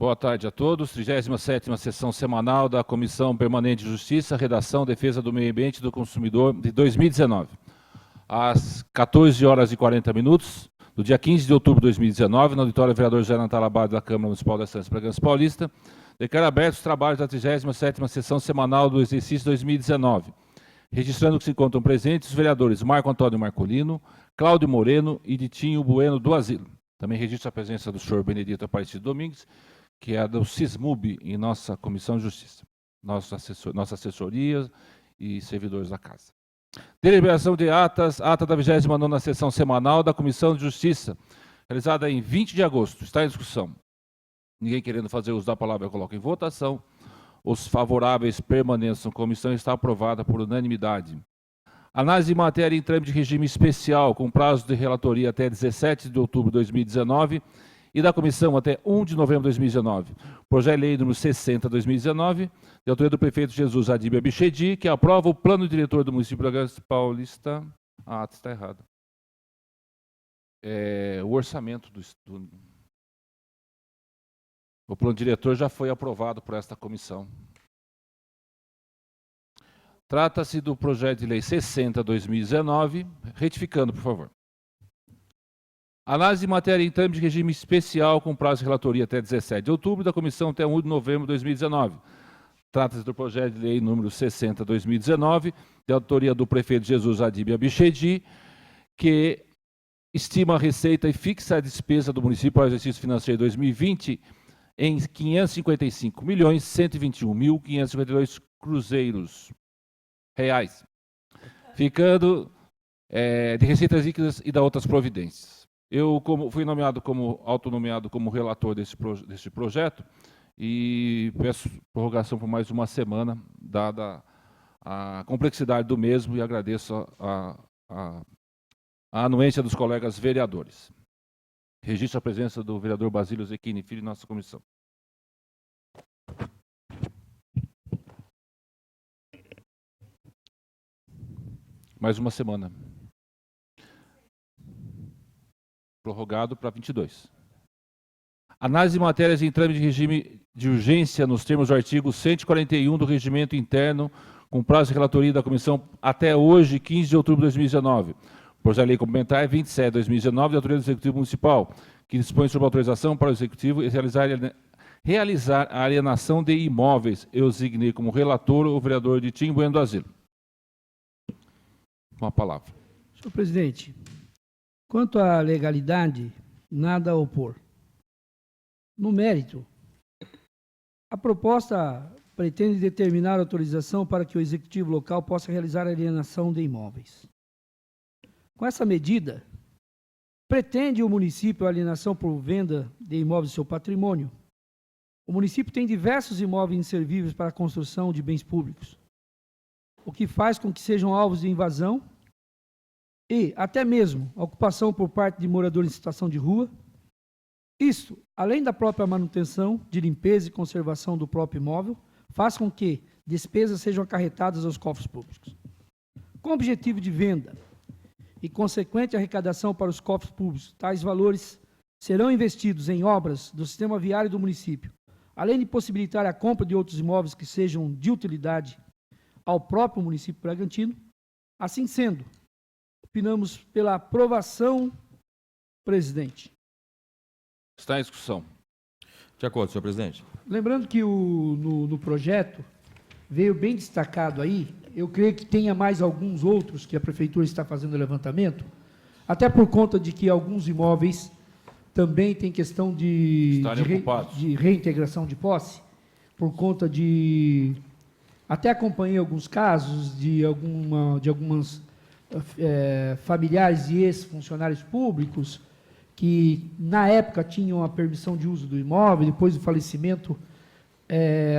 Boa tarde a todos. 37ª sessão semanal da Comissão Permanente de Justiça, Redação, Defesa do Meio Ambiente e do Consumidor de 2019. Às 14h40, do dia 15 de outubro de 2019, no auditório vereador José Natal Abad da Câmara Municipal da Estância Bragança Paulista, declaro abertos os trabalhos da 37ª sessão semanal do exercício 2019, registrando que se encontram presentes os vereadores Marco Antônio Marcolino, Cláudio Moreno e Ditinho Bueno do Asilo. Também registro a presença do senhor Benedito Aparecido Domingues, que é do CISMUB em nossa Comissão de Justiça, nossa assessoria e servidores da Casa. Deliberação de atas, ata da 29ª sessão semanal da Comissão de Justiça, realizada em 20 de agosto. Está em discussão. Ninguém querendo fazer uso da palavra, eu coloco em votação. Os favoráveis permaneçam. A comissão está aprovada por unanimidade. Análise de matéria em trâmite de regime especial, com prazo de relatoria até 17 de outubro de 2019, e da comissão até 1 de novembro de 2019. Projeto de lei número 60/2019, de autoria do prefeito Jesus Adib Abichedi, que aprova o plano diretor do município de Bragança Paulista. Ah, está errado. O orçamento o plano diretor já foi aprovado por esta comissão. Trata-se do projeto de lei 60/2019, retificando, por favor. Análise de matéria em trâmite de regime especial com prazo de relatoria até 17 de outubro, da comissão até 1 de novembro de 2019. Trata-se do projeto de lei número 60/2019, de autoria do prefeito Jesus Adib Abichedi, que estima a receita e fixa a despesa do município para o exercício financeiro de 2020 em R$ 555.121.552 cruzeiros reais, ficando de receitas líquidas e da outras providências. Eu fui autonomeado como relator desse projeto e peço prorrogação por mais uma semana, dada a complexidade do mesmo, e agradeço a anuência dos colegas vereadores. Registro a presença do vereador Basílio Zecchini Filho em nossa comissão. Mais uma semana. Prorrogado para 22. Análise de matérias em trâmite de regime de urgência nos termos do artigo 141 do Regimento Interno, com prazo de relatoria da comissão até hoje, 15 de outubro de 2019. Projeto de lei complementar 27/2019, de autoria do Executivo Municipal, que dispõe sobre autorização para o Executivo realizar a alienação de imóveis. Eu designei como relator o vereador Ditinho Bueno do Asilo. Com a palavra. Senhor presidente, quanto à legalidade, nada a opor. No mérito, a proposta pretende determinar a autorização para que o executivo local possa realizar a alienação de imóveis. Com essa medida, pretende o município a alienação por venda de imóveis de seu patrimônio. O município tem diversos imóveis inservíveis para a construção de bens públicos, o que faz com que sejam alvos de invasão e até mesmo a ocupação por parte de moradores em situação de rua. Isto, além da própria manutenção, de limpeza e conservação do próprio imóvel, faz com que despesas sejam acarretadas aos cofres públicos. Com o objetivo de venda e consequente arrecadação para os cofres públicos, tais valores serão investidos em obras do sistema viário do município, além de possibilitar a compra de outros imóveis que sejam de utilidade ao próprio município bragantino. Assim sendo, opinamos pela aprovação, presidente. Está em discussão. De acordo, senhor presidente. Lembrando que no projeto veio bem destacado aí, eu creio que tenha mais alguns outros que a prefeitura está fazendo levantamento, até por conta de que alguns imóveis também tem questão de reintegração de posse, por conta de... Até acompanhei alguns casos de algumas familiares e ex-funcionários públicos que, na época, tinham a permissão de uso do imóvel. Depois do falecimento,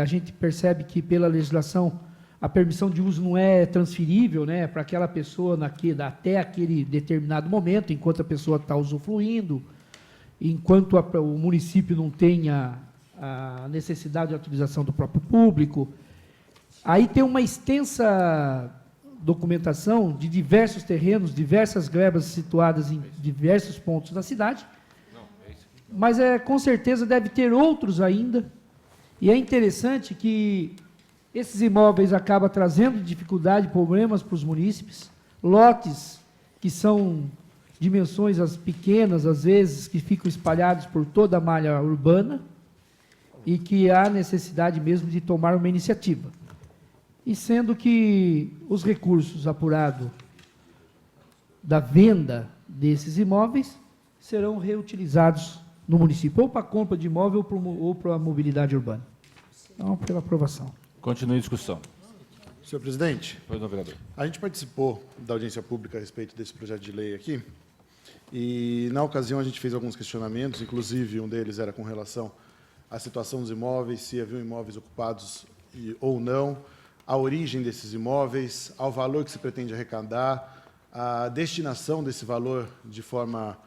a gente percebe que, pela legislação, a permissão de uso não é transferível, né, para aquela pessoa até aquele determinado momento, enquanto a pessoa está usufruindo, enquanto o município não tenha a necessidade de utilização do próprio público. Aí tem uma extensa documentação de diversos terrenos, diversas glebas situadas em diversos pontos da cidade. mas com certeza deve ter outros ainda. E é interessante que esses imóveis acabam trazendo dificuldade, problemas para os munícipes, lotes que são dimensões pequenas, às vezes, que ficam espalhados por toda a malha urbana, e que há necessidade mesmo de tomar uma iniciativa. E sendo que os recursos apurados da venda desses imóveis serão reutilizados no município, ou para a compra de imóvel ou para a mobilidade urbana. Então, pela aprovação. Continue a discussão. Senhor presidente, Pois não, vereador. a gente participou da audiência pública a respeito desse projeto de lei aqui, e, na ocasião, a gente fez alguns questionamentos, inclusive um deles era com relação à situação dos imóveis, se haviam imóveis ocupados ou não, a origem desses imóveis, ao valor que se pretende arrecadar, a destinação desse valor de forma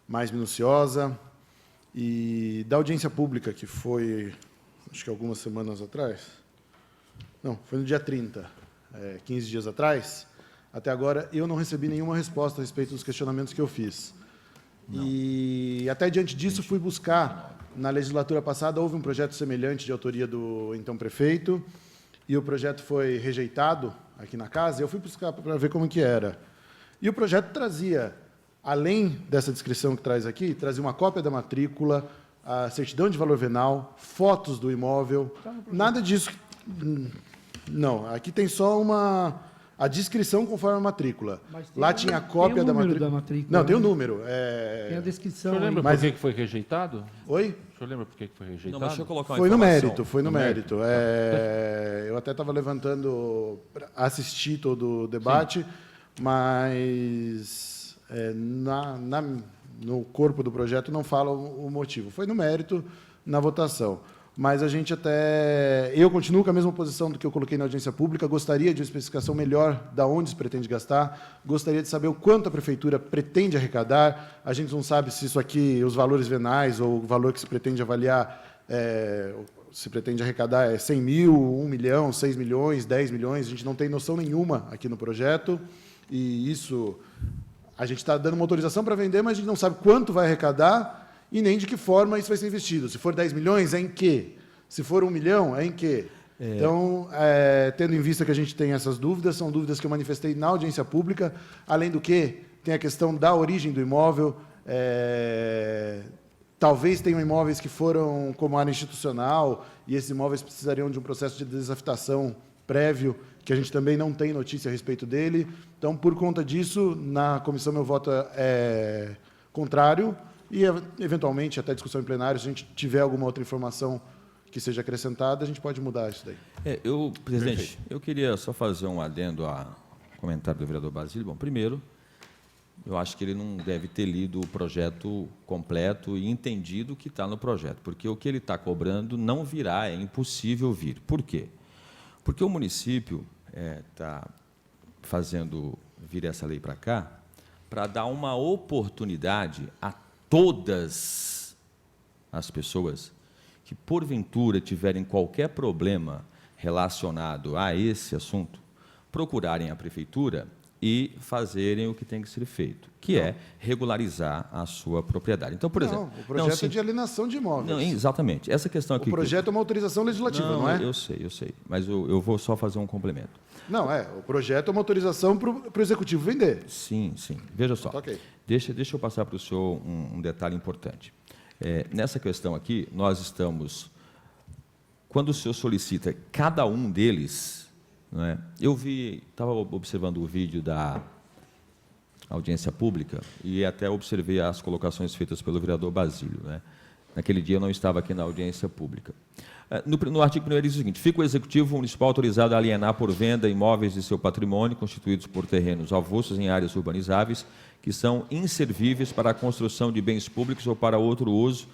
mais minuciosa. E da audiência pública, que foi, acho que algumas semanas atrás, não, foi no dia 30, 15 dias atrás, até agora eu não recebi nenhuma resposta a respeito dos questionamentos que eu fiz. Não. E até diante disso fui buscar, na legislatura passada houve um projeto semelhante de autoria do então prefeito, e o projeto foi rejeitado aqui na casa, e eu fui buscar para ver como que era. E o projeto trazia, além dessa descrição que traz aqui, trazia uma cópia da matrícula, a certidão de valor venal, fotos do imóvel, nada disso. Não, aqui tem só a descrição conforme a matrícula. Lá tinha a cópia da matrícula. Não, tem o número. Tem a descrição. O senhor lembra por que foi rejeitado? Oi? O senhor lembra por que foi rejeitado? Não, mas deixa eu colocar uma Foi no informação. mérito, foi no mérito. Eu até estava levantando para assistir todo o debate, mas no corpo do projeto não fala o motivo. Foi no mérito, na votação. Mas a gente eu continuo com a mesma posição do que eu coloquei na audiência pública, gostaria de uma especificação melhor de onde se pretende gastar, gostaria de saber o quanto a prefeitura pretende arrecadar, a gente não sabe se isso aqui, os valores venais ou o valor que se pretende avaliar, se pretende arrecadar 100 mil, 1 milhão, 6 milhões, 10 milhões, a gente não tem noção nenhuma aqui no projeto, e isso, a gente está dando uma autorização para vender, mas a gente não sabe quanto vai arrecadar, e nem de que forma isso vai ser investido. Se for 10 milhões, é em quê? Se for 1 milhão, é em quê? Então, tendo em vista que a gente tem essas dúvidas, são dúvidas que eu manifestei na audiência pública, além do que, tem a questão da origem do imóvel, talvez tenham imóveis que foram como área institucional, e esses imóveis precisariam de um processo de desafetação prévio, que a gente também não tem notícia a respeito dele. Então, por conta disso, na comissão meu voto é contrário, e, eventualmente, até discussão em plenário, se a gente tiver alguma outra informação que seja acrescentada, a gente pode mudar isso daí. Presidente, Perfeito. eu queria só fazer um adendo ao comentário do vereador Basílio. Bom, primeiro, eu acho que ele não deve ter lido o projeto completo e entendido o que está no projeto, porque o que ele está cobrando não virá, é impossível vir. Por quê? Porque o município está fazendo vir essa lei para cá para dar uma oportunidade a todas as pessoas que, porventura, tiverem qualquer problema relacionado a esse assunto, procurarem a prefeitura e fazerem o que tem que ser feito, que é regularizar a sua propriedade. Então, por exemplo... Não, o projeto é de alienação de imóveis. Não, exatamente. Essa questão aqui... O projeto é uma autorização legislativa, não é? Eu sei. Mas eu vou só fazer um complemento. Não, o projeto é uma autorização para o Executivo vender. Sim. Veja só. Tá, ok. Deixa eu passar para o senhor um detalhe importante. Nessa questão aqui, nós estamos... Quando o senhor solicita cada um deles, não é? Eu estava observando o vídeo da audiência pública e até observei as colocações feitas pelo vereador Basílio, né? Naquele dia eu não estava aqui na audiência pública. No artigo 1º diz o seguinte: fica o Executivo Municipal autorizado a alienar por venda imóveis de seu patrimônio constituídos por terrenos avulsos em áreas urbanizáveis que são inservíveis para a construção de bens públicos ou para outro uso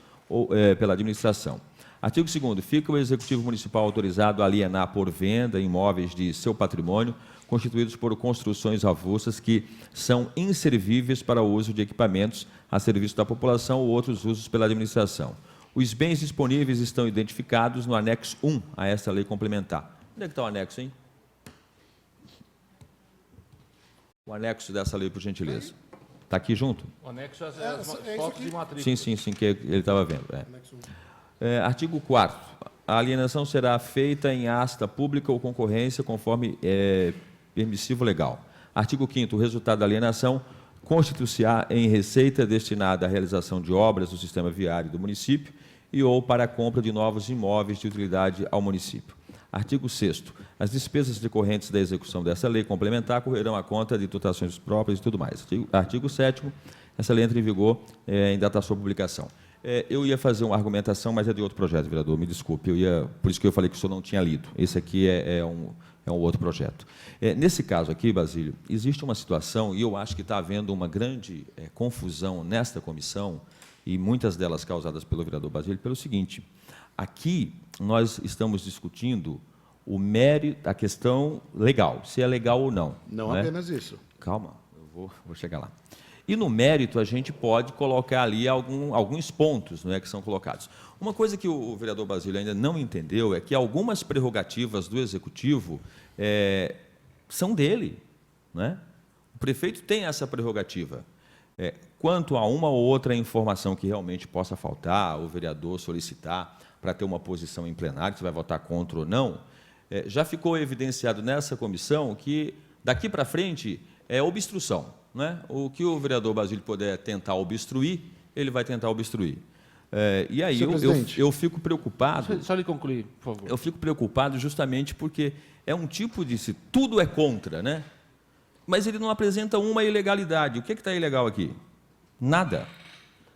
pela administração. Artigo 2º. Fica o Executivo Municipal autorizado a alienar por venda imóveis de seu patrimônio constituídos por construções avulsas que são inservíveis para o uso de equipamentos a serviço da população ou outros usos pela administração. Os bens disponíveis estão identificados no anexo 1 a esta lei complementar. Onde é que está o anexo, hein? O anexo dessa lei, por gentileza. Está aqui junto? O anexo é as fotos de matrícula. Sim, que ele estava vendo. Artigo 4º. A alienação será feita em asta pública ou concorrência, conforme permissivo legal. Artigo 5º. O resultado da alienação constituir-se-á em receita destinada à realização de obras do sistema viário do município e ou para a compra de novos imóveis de utilidade ao município. Artigo 6º. As despesas decorrentes da execução dessa lei complementar correrão à conta de dotações próprias e tudo mais. Artigo 7º. Essa lei entra em vigor em data da sua publicação. Eu ia fazer uma argumentação, mas é de outro projeto, vereador, me desculpe. Por isso que eu falei que o senhor não tinha lido. Esse aqui é um outro projeto. Nesse caso aqui, Basílio, existe uma situação, e eu acho que está havendo uma grande confusão nesta comissão, e muitas delas causadas pelo vereador Basílio, pelo seguinte: aqui nós estamos discutindo o mérito, a questão legal, se é legal ou não. Não apenas isso. Calma, eu vou chegar lá. E no mérito a gente pode colocar ali alguns pontos, não é, que são colocados. Uma coisa que o vereador Basílio ainda não entendeu é que algumas prerrogativas do Executivo são dele. Não é? O prefeito tem essa prerrogativa. Quanto a uma ou outra informação que realmente possa faltar, o vereador solicitar para ter uma posição em plenário, se vai votar contra ou não, já ficou evidenciado nessa comissão que daqui para frente é obstrução. Não é? O que o vereador Basílio puder tentar obstruir, ele vai tentar obstruir. E aí eu fico preocupado... Só lhe concluir, por favor. Eu fico preocupado justamente porque é um tipo de... Tudo é contra, né? Mas ele não apresenta uma ilegalidade. O que está ilegal aqui? Nada.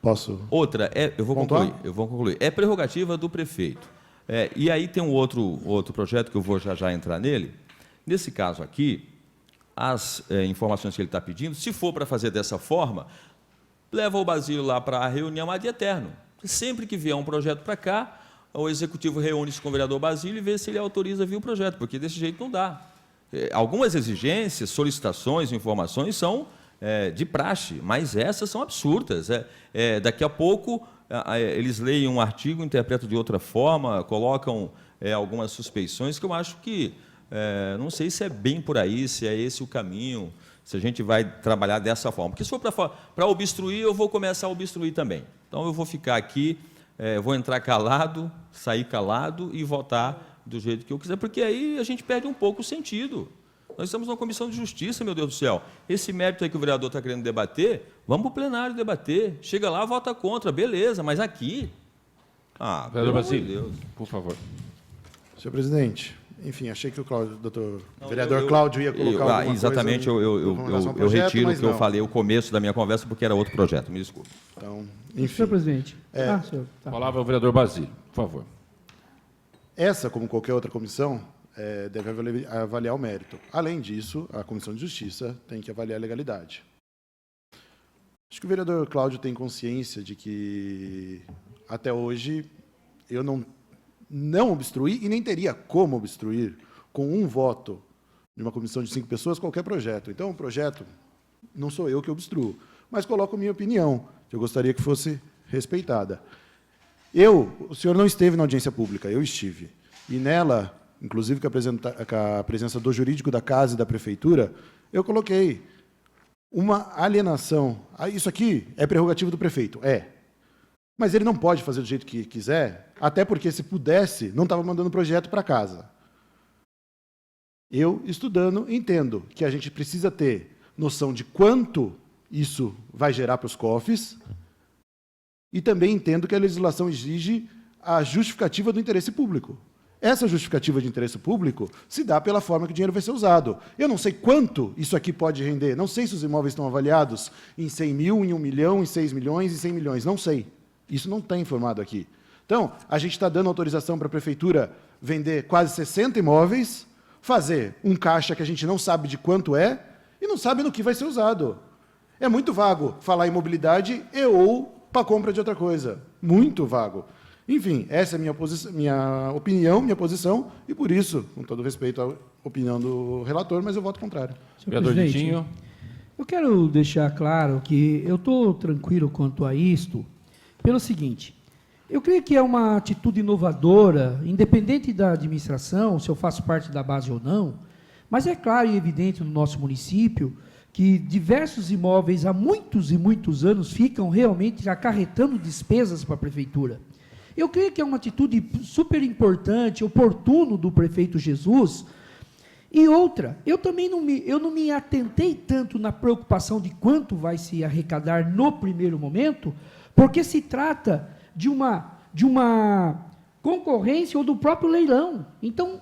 Posso? Outra, eu vou concluir. É prerrogativa do prefeito. E aí tem um outro projeto que eu vou já entrar nele. Nesse caso aqui, as informações que ele está pedindo, se for para fazer dessa forma, leva o Basílio lá para a reunião ad eterno. Sempre que vier um projeto para cá, o Executivo reúne-se com o vereador Basílio e vê se ele autoriza vir o projeto, porque desse jeito não dá. Algumas exigências, solicitações, informações são de praxe, mas essas são absurdas. Daqui a pouco, eles leem um artigo, interpretam de outra forma, colocam algumas suspeições que eu acho que não sei se é bem por aí, se é esse o caminho, se a gente vai trabalhar dessa forma. Porque se for para obstruir, eu vou começar a obstruir também. Então, eu vou ficar aqui, vou entrar calado, sair calado e votar do jeito que eu quiser, porque aí a gente perde um pouco o sentido. Nós estamos numa comissão de justiça, meu Deus do céu. Esse mérito aí que o vereador está querendo debater, vamos para o plenário debater. Chega lá, vota contra, beleza, mas aqui... vereador Basílio, por favor. Senhor presidente, enfim, achei que o vereador Cláudio ia colocar alguma exatamente, coisa eu retiro o que eu falei, o começo da minha conversa, porque era outro projeto, me desculpe. Então, enfim. Senhor presidente. Senhor. Tá. Palavra ao vereador Basílio, por favor. Essa, como qualquer outra comissão, deve avaliar o mérito. Além disso, a Comissão de Justiça tem que avaliar a legalidade. Acho que o vereador Cláudio tem consciência de que, até hoje, eu não obstruí e nem teria como obstruir com um voto de uma comissão de 5 pessoas qualquer projeto. Então, o projeto não sou eu que obstruo, mas coloco minha opinião, que eu gostaria que fosse respeitada. O senhor não esteve na audiência pública, eu estive. E nela, inclusive com a presença do jurídico da casa e da prefeitura, eu coloquei uma alienação. Isso aqui é prerrogativo do prefeito, mas ele não pode fazer do jeito que quiser, até porque, se pudesse, não estava mandando projeto para casa. Eu, estudando, entendo que a gente precisa ter noção de quanto isso vai gerar para os cofres e também entendo que a legislação exige a justificativa do interesse público. Essa justificativa de interesse público se dá pela forma que o dinheiro vai ser usado. Eu não sei quanto isso aqui pode render, não sei se os imóveis estão avaliados em 100 mil, em 1 milhão, em 6 milhões, em 100 milhões, não sei. Isso não está informado aqui. Então, a gente está dando autorização para a prefeitura vender quase 60 imóveis, fazer um caixa que a gente não sabe de quanto é e não sabe no que vai ser usado. É muito vago falar em mobilidade ou para compra de outra coisa. Muito vago. Enfim, essa é a minha opinião, minha posição, e por isso, com todo respeito à opinião do relator, mas eu voto contrário. Senhor presidente, eu quero deixar claro que eu estou tranquilo quanto a isto, pelo seguinte: eu creio que é uma atitude inovadora, independente da administração, se eu faço parte da base ou não, mas é claro e evidente no nosso município que diversos imóveis há muitos e muitos anos ficam realmente acarretando despesas para a prefeitura. Eu creio que é uma atitude super importante, oportuno do prefeito Jesus. E outra, eu também não me atentei tanto na preocupação de quanto vai se arrecadar no primeiro momento, porque se trata de uma concorrência ou do próprio leilão. Então,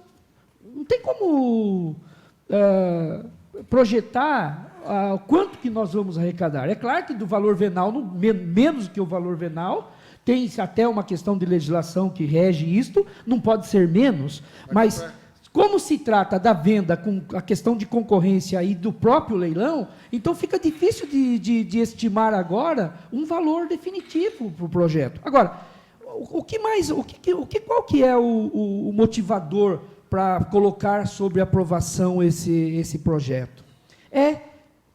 não tem como projetar quanto que nós vamos arrecadar. É claro que do valor venal, menos que o valor venal, tem até uma questão de legislação que rege isto, não pode ser menos, mas como se trata da venda com a questão de concorrência e do próprio leilão, então fica difícil de estimar agora um valor definitivo para o projeto. Agora, qual que é o motivador para colocar sobre aprovação esse projeto? É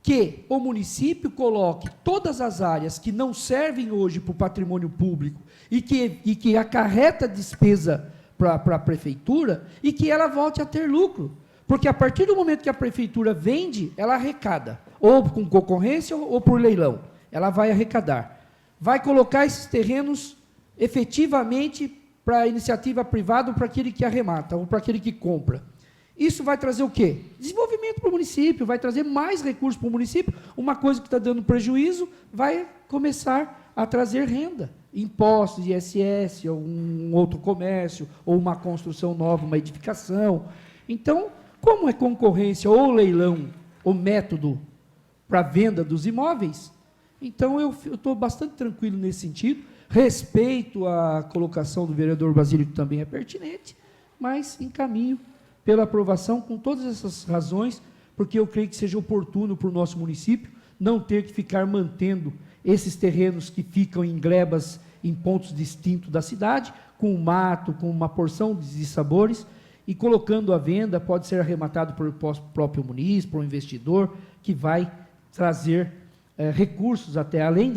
que o município coloque todas as áreas que não servem hoje para o patrimônio público e que acarreta despesa para a prefeitura e que ela volte a ter lucro. Porque a partir do momento que a prefeitura vende, ela arrecada, ou com concorrência ou por leilão. Ela vai arrecadar. Vai colocar esses terrenos efetivamente para a iniciativa privada ou para aquele que arremata, ou para aquele que compra. Isso vai trazer o quê? Desenvolvimento para o município, vai trazer mais recursos para o município. Uma coisa que está dando prejuízo vai começar a trazer renda. Impostos, ISS, ou um outro comércio, ou uma construção nova, uma edificação. Então, como é concorrência ou leilão, o método para a venda dos imóveis, então eu estou bastante tranquilo nesse sentido. Respeito a colocação do vereador Basílio, que também é pertinente, mas encaminho pela aprovação com todas essas razões, porque eu creio que seja oportuno para o nosso município não ter que ficar mantendo esses terrenos que ficam em glebas em pontos distintos da cidade, com mato, com uma porção de sabores, e colocando à venda, pode ser arrematado pelo próprio munícipe, por um investidor, que vai trazer recursos até além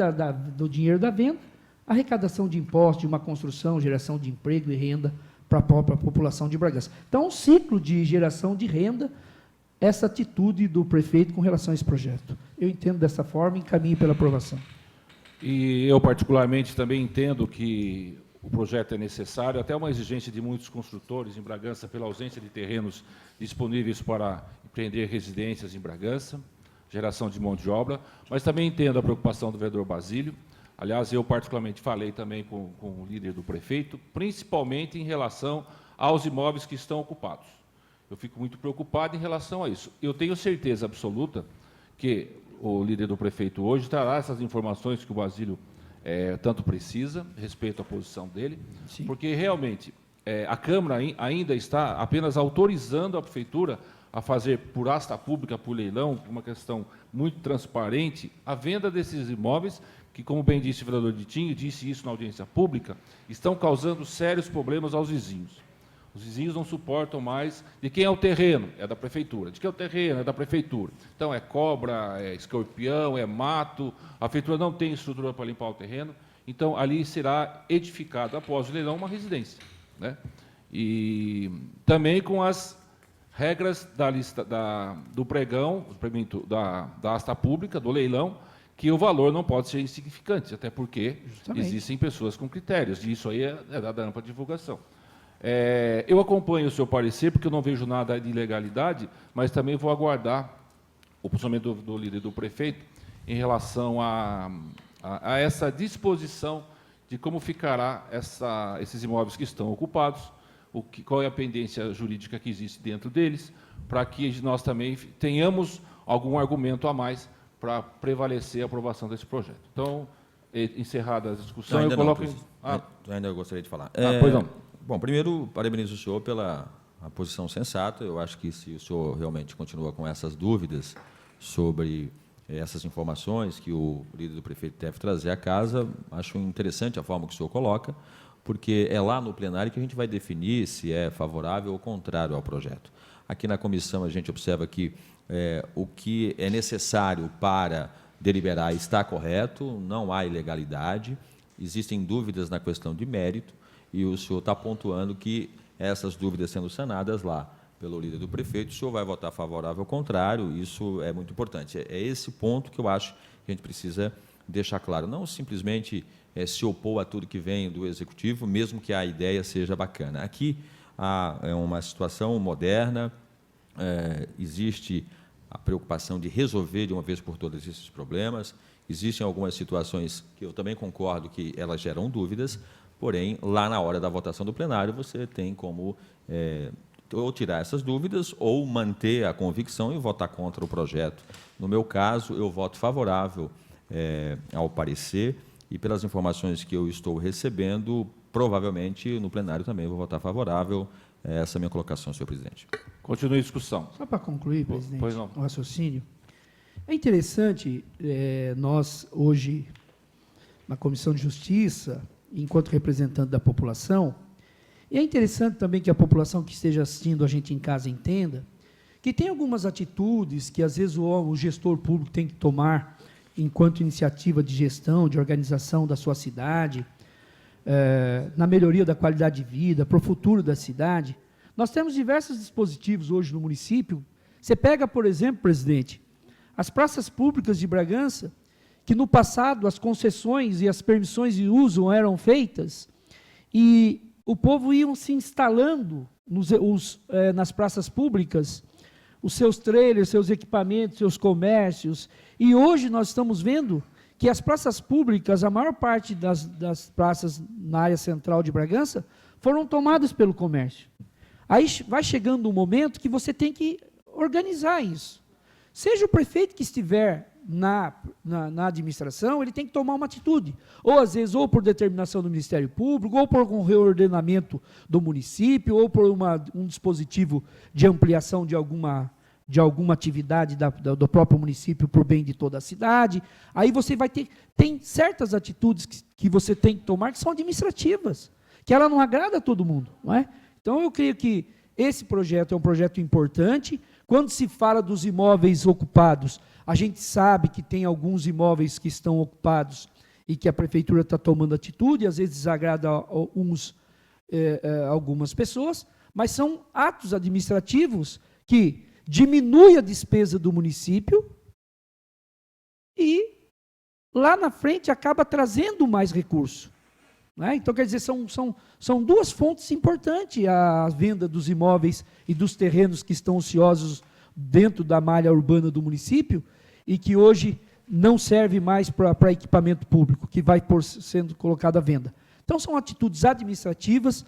do dinheiro da venda, arrecadação de impostos, de uma construção, geração de emprego e renda para a própria população de Bragança. Então, um ciclo de geração de renda, essa atitude do prefeito com relação a esse projeto. Eu entendo dessa forma e encaminho pela aprovação. E eu, particularmente, também entendo que o projeto é necessário, até uma exigência de muitos construtores em Bragança pela ausência de terrenos disponíveis para empreender residências em Bragança, geração de mão de obra, mas também entendo a preocupação do vereador Basílio. Aliás, eu particularmente falei também com o líder do prefeito, principalmente em relação aos imóveis que estão ocupados. Eu fico muito preocupado em relação a isso. Eu tenho certeza absoluta que o líder do prefeito hoje trará essas informações que o Basílio tanto precisa, respeito à posição dele, sim, porque realmente a Câmara ainda está apenas autorizando a prefeitura a fazer por asta pública, por leilão, uma questão muito transparente, a venda desses imóveis que, como bem disse o vereador Ditinho, disse isso na audiência pública, estão causando sérios problemas aos vizinhos. Os vizinhos não suportam mais de quem é o terreno, é da prefeitura. De quem é o terreno, é da prefeitura. Então, é cobra, é escorpião, é mato, a prefeitura não tem estrutura para limpar o terreno, então, ali será edificado, após o leilão, uma residência, né? E também com as regras da lista do pregão, da asta pública, do leilão, que o valor não pode ser insignificante, até porque justamente existem pessoas com critérios, e isso aí é da ampla divulgação. Eu acompanho o seu parecer, porque eu não vejo nada de ilegalidade, mas também vou aguardar o posicionamento do líder do prefeito em relação a essa disposição de como ficará esses imóveis que estão ocupados, qual é a pendência jurídica que existe dentro deles, para que nós também tenhamos algum argumento a mais para prevalecer a aprovação desse projeto. Então, encerrada a discussão, eu coloco... Ainda gostaria de falar. Pois não. Bom, primeiro, parabenizo o senhor pela posição sensata. Eu acho que se o senhor realmente continua com essas dúvidas sobre essas informações que o líder do prefeito deve trazer à casa, acho interessante a forma que o senhor coloca, porque é lá no plenário que a gente vai definir se é favorável ou contrário ao projeto. Aqui na comissão, a gente observa que o que é necessário para deliberar está correto, não há ilegalidade, existem dúvidas na questão de mérito, e o senhor está pontuando que essas dúvidas sendo sanadas lá pelo líder do prefeito, o senhor vai votar favorável ou contrário, isso é muito importante. É esse ponto que eu acho que a gente precisa deixar claro, não simplesmente se opor a tudo que vem do Executivo, mesmo que a ideia seja bacana. Aqui é uma situação moderna, existe a preocupação de resolver de uma vez por todas esses problemas, existem algumas situações que eu também concordo que elas geram dúvidas, porém, lá na hora da votação do plenário, você tem como ou tirar essas dúvidas ou manter a convicção e votar contra o projeto. No meu caso, eu voto favorável ao parecer e, pelas informações que eu estou recebendo, provavelmente no plenário também vou votar favorável. Essa é a minha colocação, senhor presidente. Continue a discussão. Só para concluir, presidente, Pois não. o raciocínio. É interessante, nós, hoje, na Comissão de Justiça, enquanto representante da população, e é interessante também que a população que esteja assistindo a gente em casa entenda que tem algumas atitudes que, às vezes, o gestor público tem que tomar enquanto iniciativa de gestão, de organização da sua cidade, na melhoria da qualidade de vida, para o futuro da cidade. Nós temos diversos dispositivos hoje no município. Você pega, por exemplo, presidente, as praças públicas de Bragança, que no passado as concessões e as permissões de uso eram feitas e o povo ia se instalando nas praças públicas, os seus trailers, seus equipamentos, seus comércios. E hoje nós estamos vendo que as praças públicas, a maior parte das praças na área central de Bragança, foram tomadas pelo comércio. Aí vai chegando um momento que você tem que organizar isso. Seja o prefeito que estiver na administração, ele tem que tomar uma atitude, ou às vezes ou por determinação do Ministério Público, ou por um reordenamento do município, ou por um dispositivo de ampliação de alguma atividade do próprio município para o bem de toda a cidade. Aí você vai tem certas atitudes que você tem que tomar que são administrativas, que ela não agrada a todo mundo, não é? Então eu creio que esse projeto é um projeto importante. Quando se fala dos imóveis ocupados, a gente sabe que tem alguns imóveis que estão ocupados e que a prefeitura está tomando atitude, às vezes desagrada algumas pessoas, mas são atos administrativos que diminuem a despesa do município e, lá na frente, acaba trazendo mais recurso. Né? Então, quer dizer, são duas fontes importantes, a venda dos imóveis e dos terrenos que estão ociosos dentro da malha urbana do município e que hoje não serve mais para equipamento público, que vai sendo colocado à venda. Então, são atitudes administrativas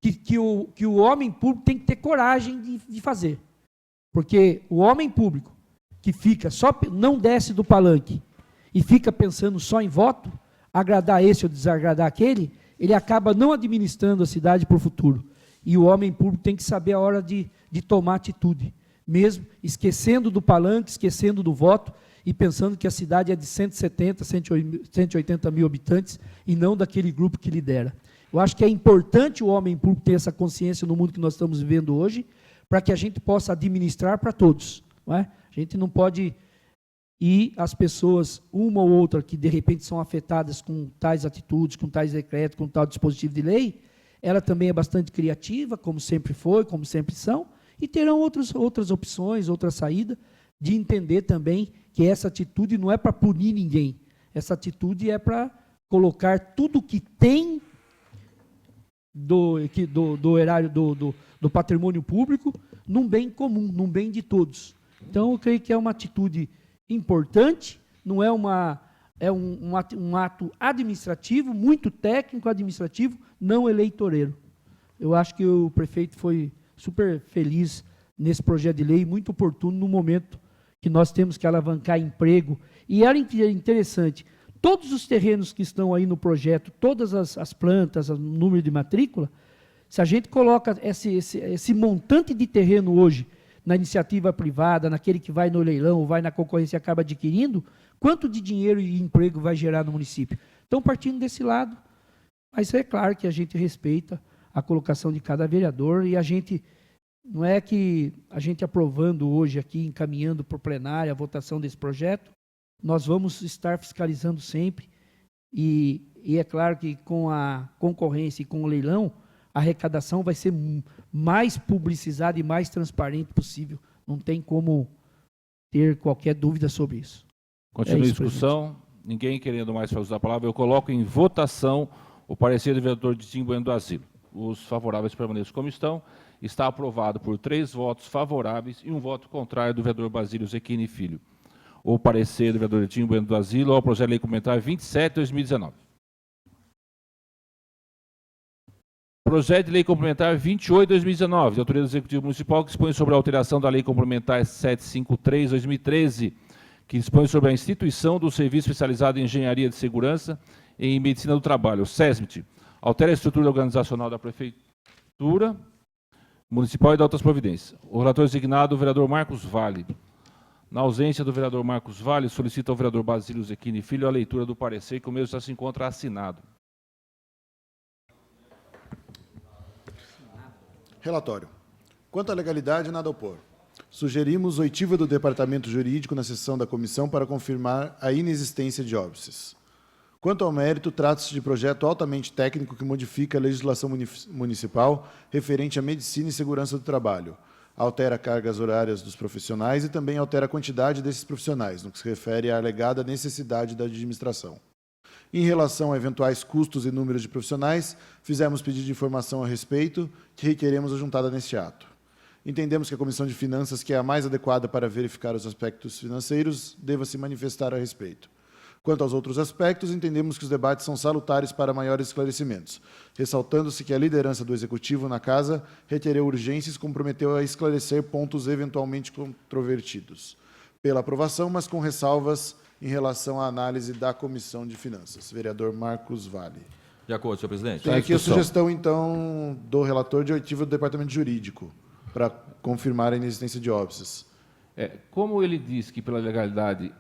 que o homem público tem que ter coragem de fazer. Porque o homem público que fica não desce do palanque e fica pensando só em voto, agradar esse ou desagradar aquele, ele acaba não administrando a cidade para o futuro. E o homem público tem que saber a hora de tomar atitude, mesmo esquecendo do palanque, esquecendo do voto e pensando que a cidade é de 170, 180 mil habitantes e não daquele grupo que lidera. Eu acho que é importante o homem público ter essa consciência no mundo que nós estamos vivendo hoje, para que a gente possa administrar para todos. Não é? A gente não pode ir as pessoas, uma ou outra, que de repente são afetadas com tais atitudes, com tais decretos, com tal dispositivo de lei, ela também é bastante criativa, como sempre foi, como sempre são, e terão outras opções, outra saída, de entender também que essa atitude não é para punir ninguém, essa atitude é para colocar tudo que tem do erário, do patrimônio público, num bem comum, num bem de todos. Então, eu creio que é uma atitude importante, não é um ato administrativo, muito técnico, administrativo, não eleitoreiro. Eu acho que o prefeito foi super feliz nesse projeto de lei, muito oportuno no momento que nós temos que alavancar emprego. E era interessante, todos os terrenos que estão aí no projeto, todas as plantas, o número de matrícula, se a gente coloca esse montante de terreno hoje na iniciativa privada, naquele que vai no leilão, vai na concorrência e acaba adquirindo, quanto de dinheiro e emprego vai gerar no município? Então, partindo desse lado, mas é claro que a gente respeita a colocação de cada vereador e a gente, não é que a gente aprovando hoje aqui, encaminhando para o plenário a votação desse projeto, nós vamos estar fiscalizando sempre e é claro que com a concorrência e com o leilão, a arrecadação vai ser mais publicizada e mais transparente possível. Não tem como ter qualquer dúvida sobre isso. Continua É a isso, discussão. Ninguém querendo mais usar a palavra, eu coloco em votação o parecer do vereador Ditinho Bueno do Asilo. Os favoráveis permaneçam como estão. Está aprovado por 3 votos favoráveis e 1 voto contrário do vereador Basílio Zequini Filho. O parecer do vereador Ditinho Bueno do Asilo ao projeto de lei complementar 27/2019. Projeto de lei complementar 28/2019, de autoria do Executivo Municipal, que dispõe sobre a alteração da lei complementar 753/2013, que dispõe sobre a instituição do Serviço Especializado em Engenharia de Segurança e em Medicina do Trabalho, o SESMIT. Altera a estrutura organizacional da Prefeitura Municipal e da outras providências. O relator designado, o vereador Marcos Vale. Na ausência do vereador Marcos Vale, solicita ao vereador Basílio Zequini Filho a leitura do parecer, que o mesmo já se encontra assinado. Relatório. Quanto à legalidade, nada a opor. Sugerimos oitiva do Departamento Jurídico na sessão da comissão para confirmar a inexistência de óbices. Quanto ao mérito, trata-se de projeto altamente técnico que modifica a legislação municipal referente à medicina e segurança do trabalho, altera cargas horárias dos profissionais e também altera a quantidade desses profissionais, no que se refere à alegada necessidade da administração. Em relação a eventuais custos e números de profissionais, fizemos pedido de informação a respeito, que requeremos a juntada neste ato. Entendemos que a Comissão de Finanças, que é a mais adequada para verificar os aspectos financeiros, deva se manifestar a respeito. Quanto aos outros aspectos, entendemos que os debates são salutares para maiores esclarecimentos, ressaltando-se que a liderança do Executivo na Casa requereu urgência e se comprometeu a esclarecer pontos eventualmente controvertidos. Pela aprovação, mas com ressalvas em relação à análise da Comissão de Finanças. Vereador Marcos Vale. De acordo, senhor presidente. Tem aqui a sugestão, então, do relator de oitiva do Departamento Jurídico, para confirmar a inexistência de óbices. Como ele diz que, pela legalidade,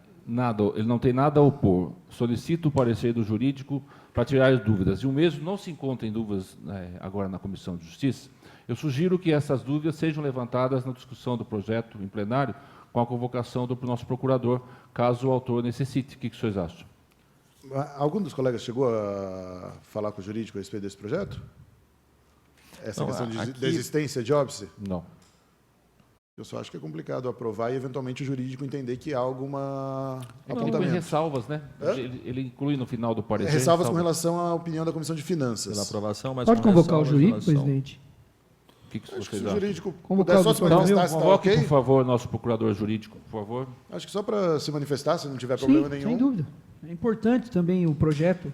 ele não tem nada a opor, solicito o parecer do jurídico para tirar as dúvidas, e o mesmo não se encontra em dúvidas agora na Comissão de Justiça, eu sugiro que essas dúvidas sejam levantadas na discussão do projeto em plenário, com a convocação do nosso procurador, caso o autor necessite. O que vocês acham? Algum dos colegas chegou a falar com o jurídico a respeito desse projeto? Essa Não, questão aqui- de existência de óbice? Não. Eu só acho que é complicado aprovar e, eventualmente, o jurídico entender que há alguma Ele inclui apontamento. ressalvas, né? Ele inclui no final do parecer. Ressalvas com relação à opinião da Comissão de Finanças. Pela aprovação, mas Pode com convocar o ressalvas em jurídico, relação- presidente? O que Acho que se vocês o acham? jurídico Convocar puder só o se deputado. manifestar, se está Convoque, ok. por favor, nosso procurador jurídico, por favor. Acho que só para se manifestar, se não tiver Sim, problema nenhum. sem dúvida. É importante também o projeto.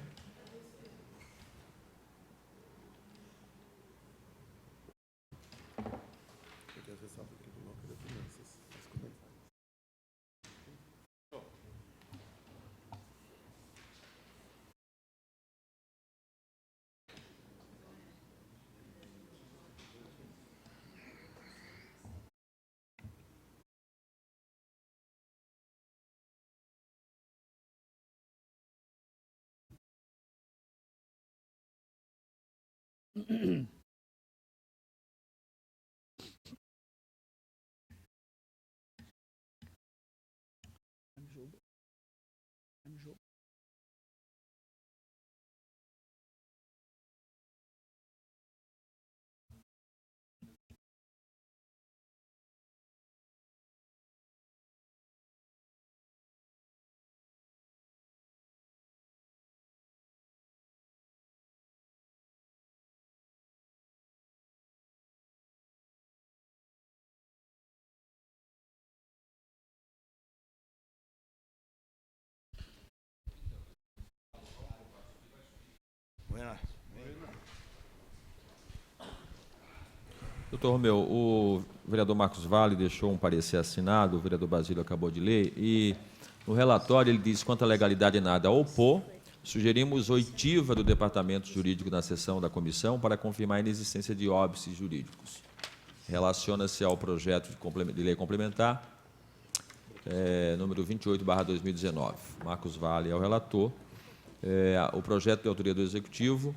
Doutor Romeu, o vereador Marcos Vale deixou um parecer assinado, o vereador Basílio acabou de ler, e no relatório ele diz, quanto à legalidade nada a opor, sugerimos oitiva do Departamento Jurídico na sessão da comissão para confirmar a inexistência de óbices jurídicos. Relaciona-se ao projeto de lei complementar, número 28/2019. Marcos Vale é o relator. O projeto de autoria do Executivo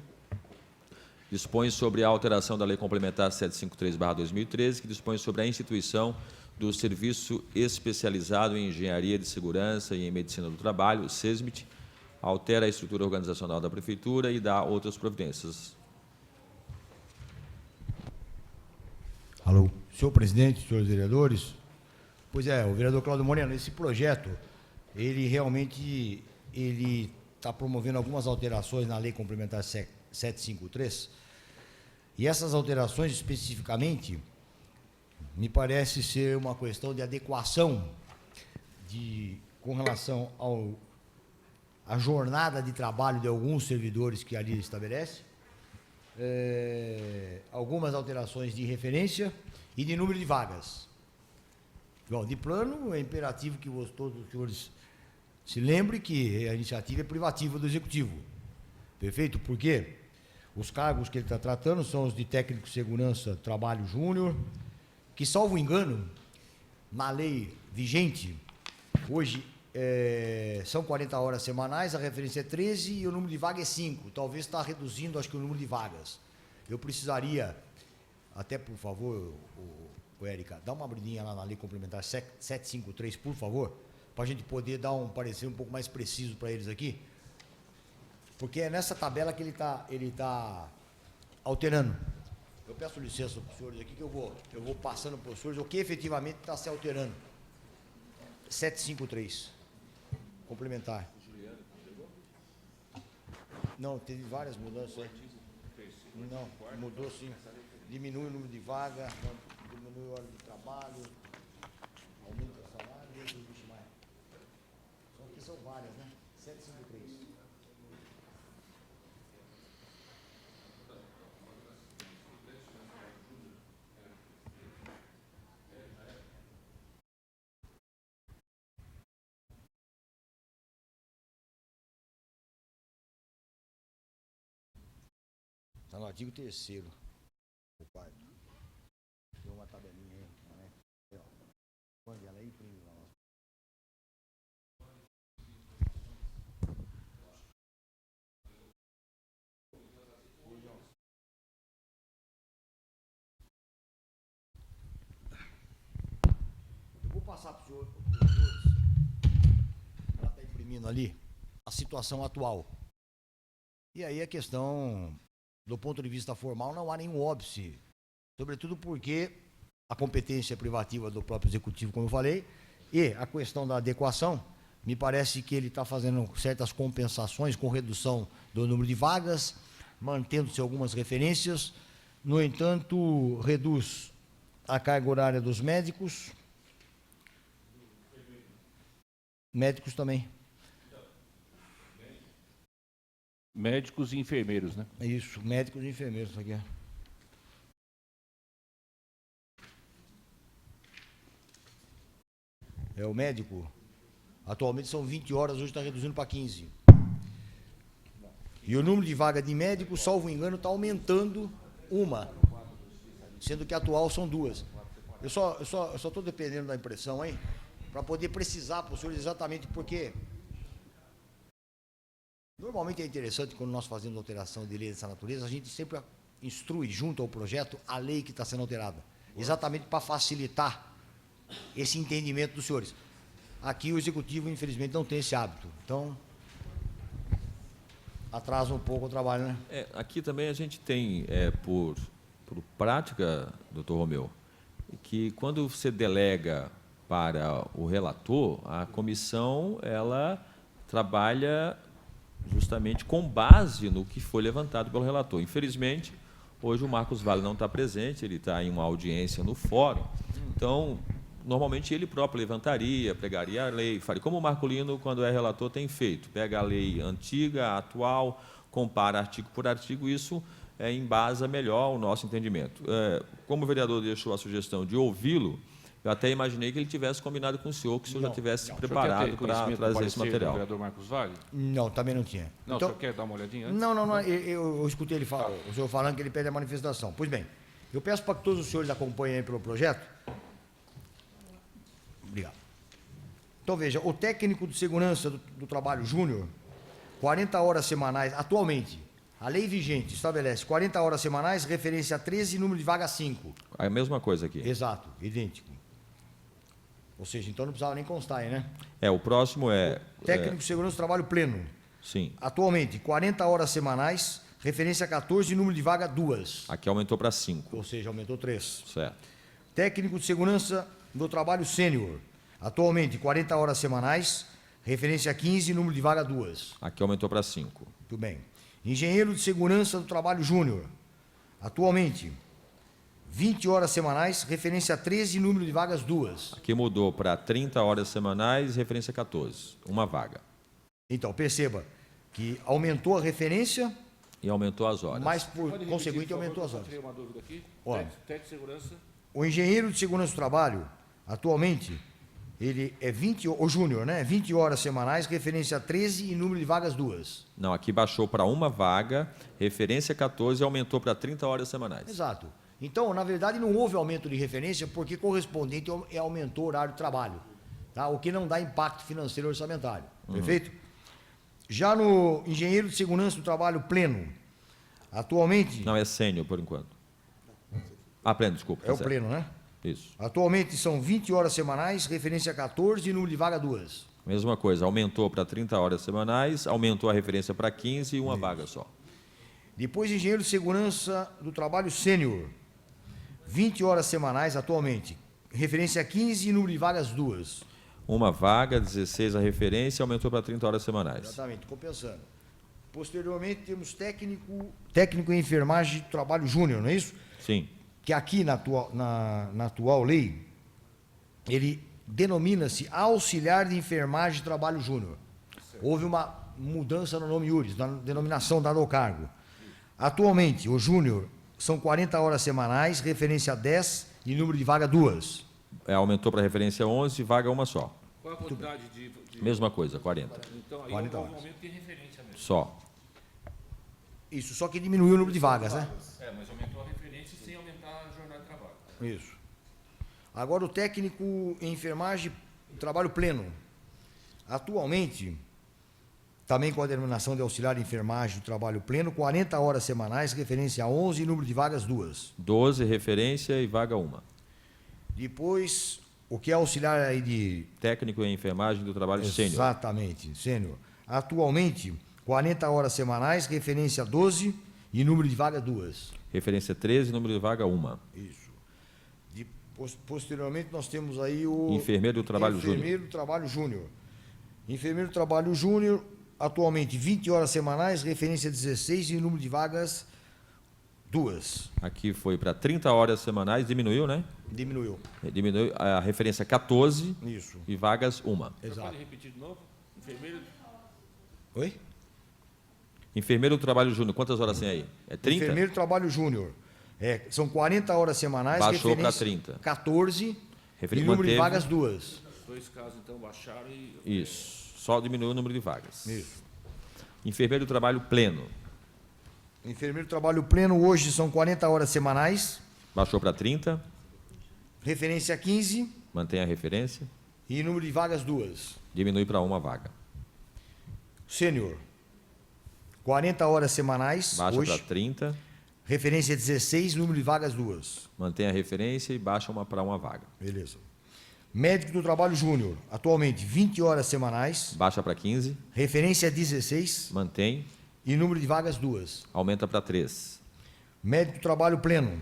dispõe sobre a alteração da Lei Complementar 753/2013, que dispõe sobre a instituição do Serviço Especializado em Engenharia de Segurança e em Medicina do Trabalho, o SESMIT, altera a estrutura organizacional da Prefeitura e dá outras providências. Alô, senhor presidente, senhores vereadores. Pois é, o vereador Cláudio Moreno, esse projeto, ele realmente está promovendo algumas alterações na Lei Complementar 753, e essas alterações especificamente me parece ser uma questão de adequação com relação à jornada de trabalho de alguns servidores que ali estabelece, algumas alterações de referência e de número de vagas. Bom, de plano, é imperativo que todos os senhores se lembrem que a iniciativa é privativa do Executivo. Perfeito? Porque os cargos que ele está tratando são os de técnico de segurança, trabalho júnior, que, salvo engano, na lei vigente, hoje são 40 horas semanais, a referência é 13 e o número de vagas é 5. Talvez está reduzindo, acho que, o número de vagas. Eu precisaria, até por favor, Érica, dá uma abridinha lá na Lei Complementar 753, por favor, para a gente poder dar um parecer um pouco mais preciso para eles aqui. Porque é nessa tabela que ele tá alterando. Eu peço licença para os senhores aqui, que eu vou passando para os senhores o que efetivamente está se alterando. 753. Complementar. Não, teve várias mudanças. Não, mudou sim. Diminui o número de vaga, diminui a hora de trabalho, aumenta o salário e não existe mais. Só que são várias, né? 753. Está no artigo 3º, o quarto. Deu uma tabelinha aí, né? Aí, ó. Quando ela imprime lá. Eu vou passar para os senhores, ela está imprimindo ali, a situação atual. E aí a questão, do ponto de vista formal, não há nenhum óbice, sobretudo porque a competência é privativa do próprio Executivo, como eu falei, e a questão da adequação, me parece que ele está fazendo certas compensações com redução do número de vagas, mantendo-se algumas referências, no entanto, reduz a carga horária dos médicos também. Médicos e enfermeiros, né? Isso, médicos e enfermeiros, isso aqui. O médico, atualmente são 20 horas, hoje está reduzindo para 15. E o número de vaga de médico, salvo engano, está aumentando uma, sendo que a atual são 2. Eu só estou dependendo da impressão aí, para poder precisar para os senhores exatamente porque... Normalmente é interessante, quando nós fazemos alteração de lei dessa natureza, a gente sempre instrui junto ao projeto a lei que está sendo alterada, exatamente para facilitar esse entendimento dos senhores. Aqui o Executivo, infelizmente, não tem esse hábito, então atrasa um pouco o trabalho, né? Aqui também a gente tem, por prática, doutor Romeu, que quando você delega para o relator, a comissão ela trabalha justamente com base no que foi levantado pelo relator. Infelizmente, hoje o Marcos Vale não está presente, ele está em uma audiência no fórum, então, normalmente ele próprio levantaria, pregaria a lei, faria como o Marcolino, quando é relator, tem feito, pega a lei antiga, a atual, compara artigo por artigo, isso embasa melhor o nosso entendimento. Como o vereador deixou a sugestão de ouvi-lo, eu até imaginei que ele tivesse combinado com o senhor, que o senhor já tivesse preparado para trazer esse material. Do vereador Marcos Vale? Não, também não tinha. Não, então, o senhor quer dar uma olhadinha antes? Não, eu escutei ele falar, o senhor falando que ele pede a manifestação. Pois bem, eu peço para que todos os senhores acompanhem aí pelo projeto. Obrigado. Então, veja, o técnico de segurança do trabalho júnior, 40 horas semanais, atualmente, a lei vigente estabelece 40 horas semanais, referência a 13 e número de vaga 5. A mesma coisa aqui. Exato, idêntico. Ou seja, então não precisava nem constar aí, né? O próximo técnico de segurança do trabalho pleno. Sim. Atualmente, 40 horas semanais, referência a 14 e número de vaga 2. Aqui aumentou para 5. Ou seja, aumentou 3. Certo. Técnico de segurança do trabalho sênior. Atualmente, 40 horas semanais, referência 15, número de vaga 2. Aqui aumentou para 5. Muito bem. Engenheiro de segurança do trabalho júnior. Atualmente, 20 horas semanais, referência 13, número de vagas 2. Aqui mudou para 30 horas semanais, referência 14. Uma vaga. Então, perceba que aumentou a referência, E aumentou as horas. mas por conseguinte aumentou as horas. Tirei uma dúvida aqui. Olha. Técnico de segurança. O engenheiro de segurança do trabalho, atualmente, ele é 20, o júnior, né? 20 horas semanais, referência 13 e número de vagas 2. Não, aqui baixou para uma vaga, referência 14 e aumentou para 30 horas semanais. Exato. Então, na verdade, não houve aumento de referência porque correspondente aumentou o horário de trabalho, tá? O que não dá impacto financeiro orçamentário. Perfeito? Já no engenheiro de segurança do trabalho pleno, atualmente, Não, é sênior por enquanto. Ah, pleno, desculpa. é o tá certo. pleno, né? Isso. Atualmente são 20 horas semanais, referência 14 e número de vaga 2. Mesma coisa, aumentou para 30 horas semanais, aumentou a referência para 15 e uma vaga só. Depois, engenheiro de segurança do trabalho sênior, 20 horas semanais atualmente, referência 15 e número de vagas 2. Uma vaga, 16 a referência, aumentou para 30 horas semanais. Exatamente, compensando. Posteriormente, temos técnico em enfermagem do trabalho júnior, não é isso? Sim. Que aqui na atual lei, ele denomina-se auxiliar de enfermagem de trabalho júnior. Houve uma mudança no nome iuris, na denominação dada ao cargo. Atualmente, o júnior são 40 horas semanais, referência 10 e número de vaga 2. Aumentou para referência 11, vaga uma só. Qual a quantidade de... Mesma coisa, 40. Então, aí 40 houve um horas. aumento de referência mesmo. Só. Isso, só que diminuiu o número de vagas, né? É, mas aumentou a referência sem aumentar a jornada de trabalho. Isso. Agora, o técnico em enfermagem, trabalho pleno. Atualmente, também com a denominação de auxiliar de enfermagem do trabalho pleno, 40 horas semanais, referência 11 e número de vagas 2. 12 referência e vaga uma. Depois, o que é auxiliar aí de... Técnico em enfermagem do trabalho sênior. Exatamente, sênior. Atualmente, 40 horas semanais, referência 12 e número de vaga 2. Referência 13, número de vaga uma. Isso. Posteriormente, nós temos aí o... Enfermeiro do trabalho júnior. Enfermeiro do trabalho júnior. Enfermeiro do trabalho júnior, atualmente 20 horas semanais, referência 16 e número de vagas 2. Aqui foi para 30 horas semanais, diminuiu, né? Diminuiu. Diminuiu a referência 14 Isso. e vagas uma. Exato. Pode repetir de novo? Enfermeiro... Oi? Enfermeiro do trabalho júnior, quantas horas tem aí? É 30? Enfermeiro do trabalho júnior. São 40 horas semanais, Baixou pra referência 30. 14 Referi- e número de manteve. vagas 2. Os dois casos, então, baixaram e... Isso. Só diminuiu o número de vagas. Isso. Enfermeiro do trabalho pleno. Enfermeiro do trabalho pleno hoje são 40 horas semanais, Baixou para 30. referência 15 Mantém a referência. e número de vagas 2. Diminui para uma vaga. Sênior, 40 horas semanais Baixa hoje, para 30. referência 16, número de vagas 2. Mantém a referência e baixa para uma vaga. Beleza. Médico do trabalho júnior, atualmente 20 horas semanais, Baixa para 15. referência 16 Mantém. e número de vagas 2. Aumenta para 3. Médico do trabalho pleno,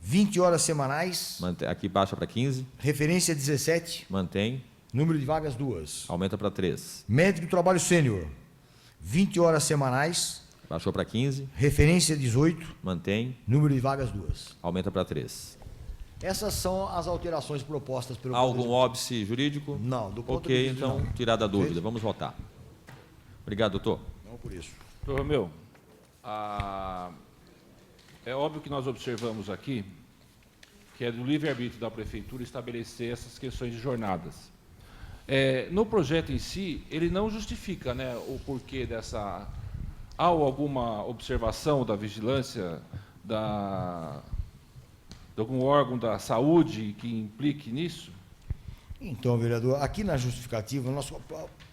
20 horas semanais, Mantém. Aqui baixa para 15. referência 17, Mantém. número de vagas 2. Aumenta para 3. Médico do trabalho sênior, 20 horas semanais, Baixou para 15. referência 18, Mantém. número de vagas 2. Aumenta para 3. Essas são as alterações propostas pelo Algum Poder óbice jurídico? Não, do ponto de Ok, vista então, não. tirada a dúvida. Vamos votar. Obrigado, doutor. Não por isso. Doutor Romeu, é óbvio que nós observamos aqui que é do livre-arbítrio da Prefeitura estabelecer essas questões de jornadas. No projeto em si, ele não justifica, né, o porquê dessa... Há alguma observação da vigilância de algum órgão da saúde que implique nisso? Então, vereador, aqui na justificativa,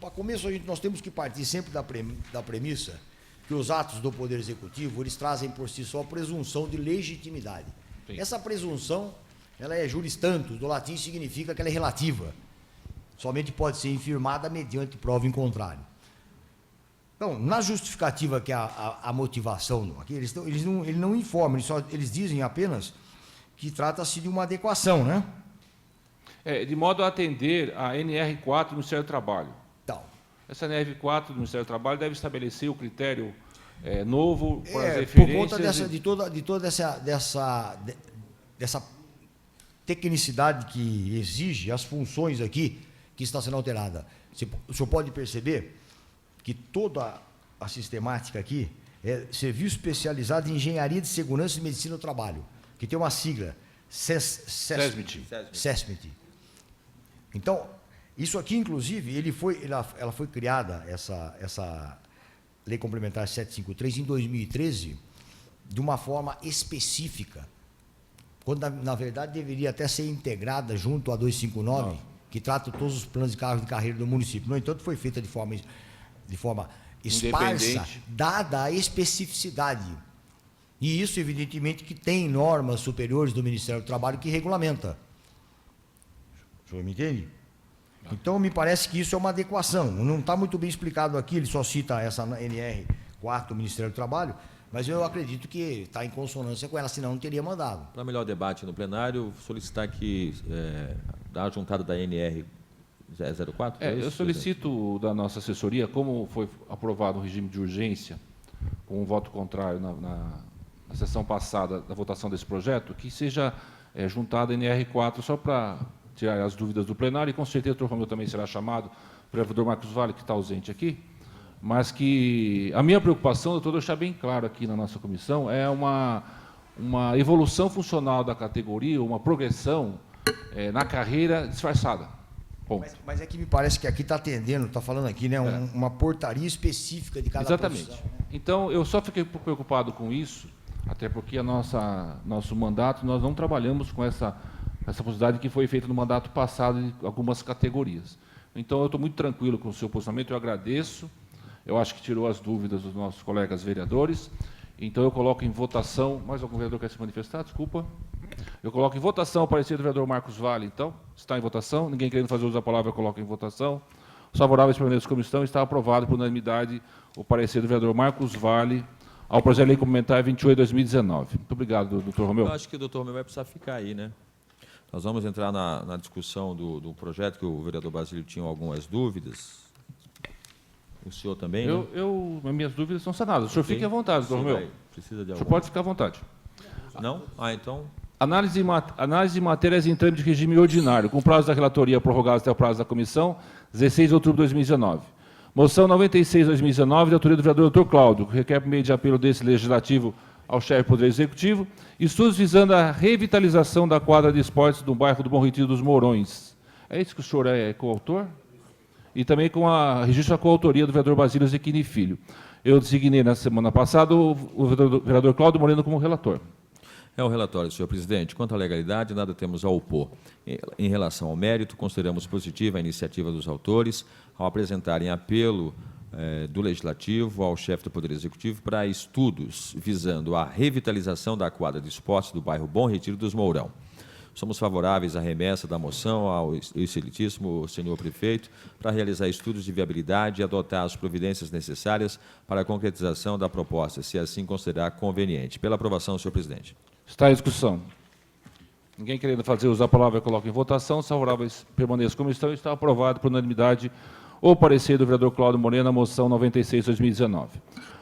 para começo, nós temos que partir sempre da premissa que os atos do Poder Executivo, eles trazem por si só a presunção de legitimidade. Sim. Essa presunção, ela é juris tantus, do latim significa que ela é relativa. Somente pode ser infirmada mediante prova em contrário. Então, na justificativa que é a motivação, aqui, eles não informam, eles dizem apenas que trata-se de uma adequação, né? De modo a atender a NR4 do Ministério do Trabalho. Então, Essa NR4 do Ministério do Trabalho deve estabelecer o critério novo para as por referências... conta de toda dessa tecnicidade que exige as funções aqui que está sendo alterada. O senhor pode perceber que toda a sistemática aqui é Serviço Especializado em Engenharia de Segurança e Medicina do Trabalho, que tem uma sigla, SESMIT. Então, isso aqui, inclusive, ela foi criada, essa Lei Complementar 753, em 2013, de uma forma específica, quando, na verdade, deveria até ser integrada junto à 259, que trata todos os planos de carreira do município. No entanto, foi feita de forma esparsa, dada a especificidade. E isso, evidentemente, que tem normas superiores do Ministério do Trabalho que regulamenta. O senhor me entende? Então, me parece que isso é uma adequação. Não está muito bem explicado aqui, ele só cita essa NR4 do Ministério do Trabalho, mas eu acredito que está em consonância com ela, senão não teria mandado. Para melhor debate no plenário, solicitar que da juntada da NR 04? eu solicito da nossa assessoria, como foi aprovado o regime de urgência, com um voto contrário na sessão passada da votação desse projeto, que seja juntada a NR4, só para tirar as dúvidas do plenário, e com certeza o doutor Romeu também será chamado, o vereador Marcos Vale, que está ausente aqui, mas que a minha preocupação, doutor, deixar bem claro aqui na nossa comissão, é uma evolução funcional da categoria, uma progressão na carreira disfarçada. Mas é que me parece que aqui está atendendo, está falando aqui, né, uma portaria específica de cada Exatamente. profissão. Então, eu só fiquei preocupado com isso, até porque nosso mandato, nós não trabalhamos com essa possibilidade que foi feita no mandato passado em algumas categorias. Então, eu estou muito tranquilo com o seu posicionamento, eu agradeço, eu acho que tirou as dúvidas dos nossos colegas vereadores, então eu coloco em votação, mais algum vereador quer se manifestar? Desculpa. Eu coloco em votação o parecer do vereador Marcos Vale, então, está em votação, ninguém querendo fazer uso da palavra, eu coloco em votação. Os favoráveis permanentes da comissão, está aprovado por unanimidade o parecer do vereador Marcos Vale ao projeto de lei complementar 28/2019. Muito obrigado, doutor Romeu. Eu acho que o doutor Romeu vai precisar ficar aí, né? Nós vamos entrar na discussão do projeto, que o vereador Basílio tinha algumas dúvidas. O senhor também, né? As minhas dúvidas são sanadas. O senhor fique à vontade, doutor Romeu. Precisa de o senhor pode ficar à vontade. Não? Então... Análise de matérias em trâmite de regime ordinário, com prazo da relatoria prorrogado até o prazo da comissão, 16 de outubro de 2019. Moção 96/2019, de autoria do vereador Dr. Cláudio, que requer por meio de apelo desse legislativo ao chefe do Poder Executivo, estudos visando a revitalização da quadra de esportes do bairro do Bom Retiro dos Mourões. É isso que o senhor é coautor? E também com a registro da coautoria do vereador Basílio Zequini Filho. Eu designei na semana passada o vereador Cláudio Moreno como relator. É o relatório, senhor presidente. Quanto à legalidade, nada temos a opor. Em relação ao mérito, consideramos positiva a iniciativa dos autores ao apresentarem apelo do Legislativo ao chefe do Poder Executivo para estudos visando a revitalização da quadra de esportes do bairro Bom Retiro dos Mourão. Somos favoráveis à remessa da moção ao excelentíssimo senhor prefeito para realizar estudos de viabilidade e adotar as providências necessárias para a concretização da proposta, se assim considerar conveniente. Pela aprovação, senhor presidente. Está em discussão. Ninguém querendo fazer uso da palavra, coloca em votação. Os favoráveis permaneçam como estão. Está aprovado por unanimidade o parecer do vereador Cláudio Moreno, a moção 96/2019.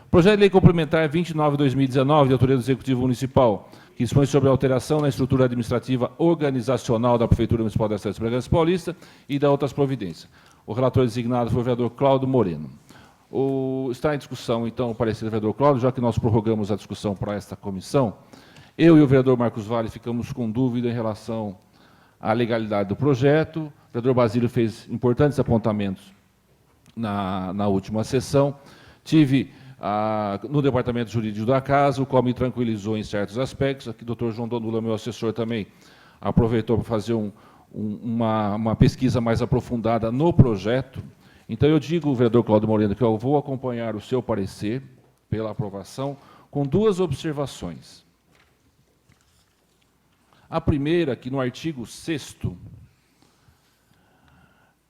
Projeto de lei complementar 29/2019, de autoria do Executivo Municipal, que dispõe sobre a alteração na estrutura administrativa organizacional da Prefeitura Municipal da cidade de Bragança Paulista e da outras providências. O relator designado foi o vereador Cláudio Moreno. Está em discussão, então, o parecer do vereador Cláudio, já que nós prorrogamos a discussão para esta comissão. Eu e o vereador Marcos Vale ficamos com dúvida em relação à legalidade do projeto. O vereador Basílio fez importantes apontamentos na última sessão. Tive no departamento jurídico da casa, o qual me tranquilizou em certos aspectos. Aqui o doutor João Donula, meu assessor, também aproveitou para fazer uma pesquisa mais aprofundada no projeto. Então, eu digo, vereador Cláudio Moreno, que eu vou acompanhar o seu parecer pela aprovação com duas observações. A primeira, que no artigo 6º,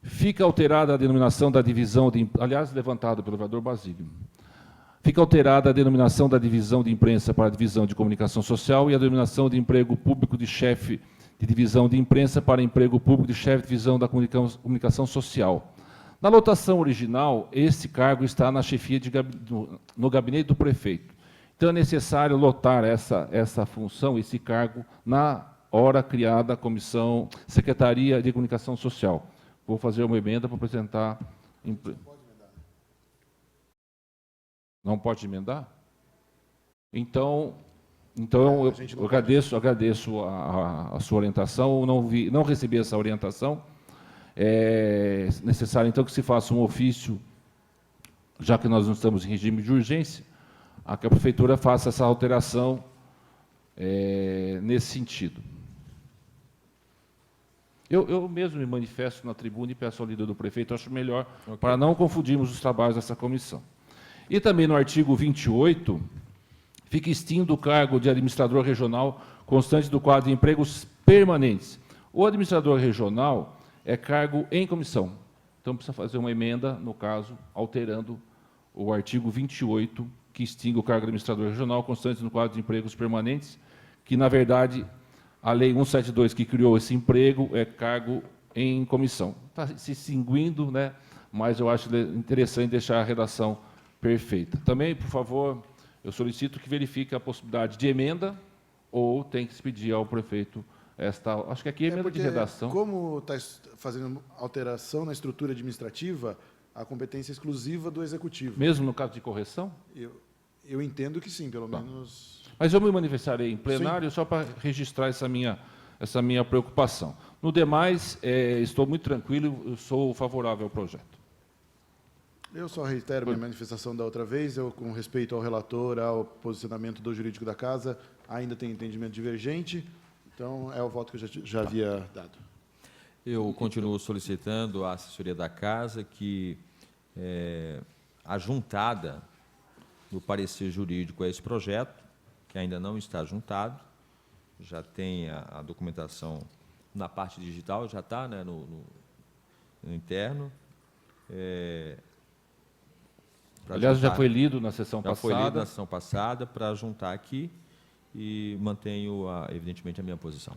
fica alterada a denominação da divisão, aliás, levantado pelo vereador Basílio. Fica alterada a denominação da divisão de imprensa para a divisão de comunicação social e a denominação de emprego público de chefe de divisão de imprensa para emprego público de chefe de divisão da comunicação social. Na lotação original, esse cargo está na chefia no gabinete do prefeito. Então, é necessário lotar essa função, esse cargo, na hora criada a comissão Secretaria de Comunicação Social. Vou fazer uma emenda para apresentar... Não pode emendar? Então eu agradeço a sua orientação, não recebi essa orientação. É necessário, então, que se faça um ofício, já que nós não estamos em regime de urgência, a que a Prefeitura faça essa alteração nesse sentido. Eu mesmo me manifesto na tribuna e peço ao líder do prefeito, acho melhor, para não confundirmos os trabalhos dessa comissão. E também no artigo 28, fica extinto o cargo de administrador regional constante do quadro de empregos permanentes. O administrador regional é cargo em comissão. Então, precisa fazer uma emenda, no caso, alterando o artigo 28, que extingue o cargo de administrador regional constante no quadro de empregos permanentes, que, na verdade, a Lei 172, que criou esse emprego, é cargo em comissão. Está se extinguindo, né? Mas eu acho interessante deixar a redação perfeita. Também, por favor, eu solicito que verifique a possibilidade de emenda ou tem que se pedir ao prefeito esta... Acho que aqui é emenda de redação. Como está fazendo alteração na estrutura administrativa, a competência é exclusiva do Executivo. Mesmo no caso de correção? Eu entendo que sim, pelo menos... Mas eu me manifestarei em plenário só para registrar essa minha preocupação. No demais, estou muito tranquilo, eu sou favorável ao projeto. Eu só reitero minha manifestação da outra vez, eu, com respeito ao relator, ao posicionamento do jurídico da Casa, ainda tenho entendimento divergente, então é o voto que eu já havia dado. Eu continuo solicitando à assessoria da Casa que a juntada do parecer jurídico a esse projeto, que ainda não está juntado, já tem a documentação na parte digital, já está, né, no interno. Aliás, já foi lido na sessão passada. Já foi lido na sessão passada, para juntar aqui, e mantenho, evidentemente, a minha posição.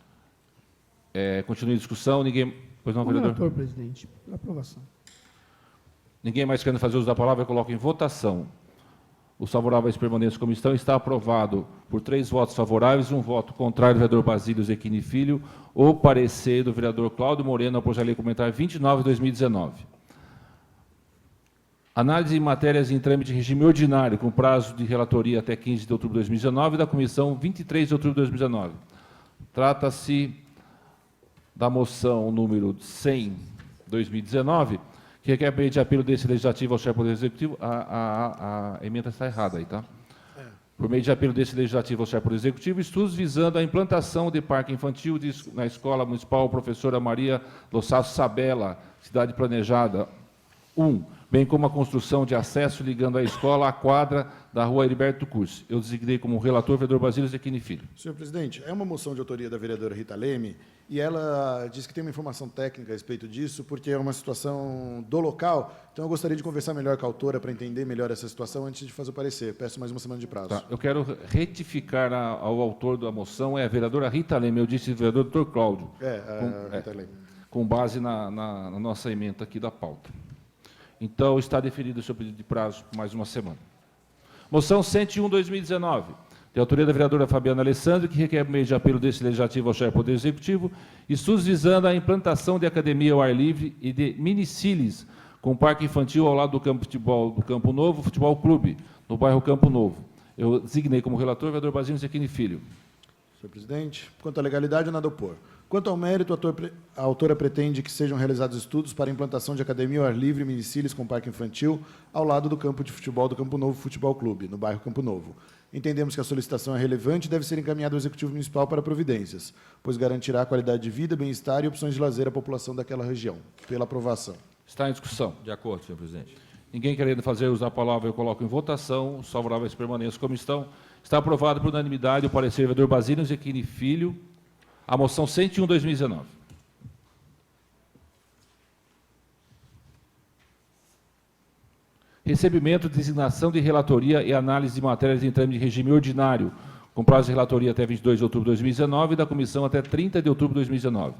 Continue a discussão. Ninguém... Pois não, vereador? Relator, presidente. Aprovação. Ninguém mais querendo fazer uso da palavra, eu coloco em votação. Os favoráveis permanentes da comissão está aprovado por 3 votos favoráveis, 1 voto contrário do vereador Basílio Zecchini Filho, o parecer do vereador Cláudio Moreno ao projeto de lei complementar 29 de 2019. Análise de matérias em trâmite de regime ordinário, com prazo de relatoria até 15 de outubro de 2019, da comissão 23 de outubro de 2019. Trata-se da moção número 100, 2019, que requer meio de apelo desse legislativo ao chefe do Poder Executivo. A emenda está errada aí, tá? Por meio de apelo desse legislativo ao chefe do Poder Executivo, estudos visando a implantação de parque infantil na Escola Municipal Professora Maria Lossasso Sabella, cidade planejada. 1. Bem como a construção de acesso ligando a escola à quadra da rua Heriberto Cursi. Eu designei como relator o vereador Basílio Zecchini Filho. Senhor presidente, é uma moção de autoria da vereadora Rita Leme, e ela diz que tem uma informação técnica a respeito disso, porque é uma situação do local, então eu gostaria de conversar melhor com a autora para entender melhor essa situação antes de fazer o parecer. Peço mais uma semana de prazo. Tá, eu quero retificar ao autor da moção, é a vereadora Rita Leme, eu disse vereador Dr. Cláudio. Rita Leme. Com base na nossa emenda aqui da pauta. Então, está definido o seu pedido de prazo por mais uma semana. Moção 101/2019, de autoria da vereadora Fabiana Alessandro, que requer meio de apelo desse legislativo ao chefe do Poder Executivo, estudos visando a implantação de academia ao ar livre e de miniciles, com parque infantil ao lado do campo de futebol do Campo Novo, Futebol Clube, no bairro Campo Novo. Eu designei como relator o vereador Basílio Zecchini Filho. Senhor presidente, quanto à legalidade, nada a opor. Quanto ao mérito, a autora pretende que sejam realizados estudos para a implantação de academia ao ar livre e miniciles com parque infantil ao lado do campo de futebol do Campo Novo Futebol Clube, no bairro Campo Novo. Entendemos que a solicitação é relevante e deve ser encaminhada ao Executivo Municipal para providências, pois garantirá a qualidade de vida, bem-estar e opções de lazer à população daquela região. Pela aprovação. Está em discussão. De acordo, senhor presidente. Ninguém querendo fazer uso da palavra, eu coloco em votação. Os favoráveis permanentes da comissão. Está aprovado por unanimidade o parecer do vereador Basílio Zecchini Filho, a moção 101/2019. Recebimento, designação de relatoria e análise de matérias em trâmite de regime ordinário, com prazo de relatoria até 22 de outubro de 2019 e da comissão até 30 de outubro de 2019.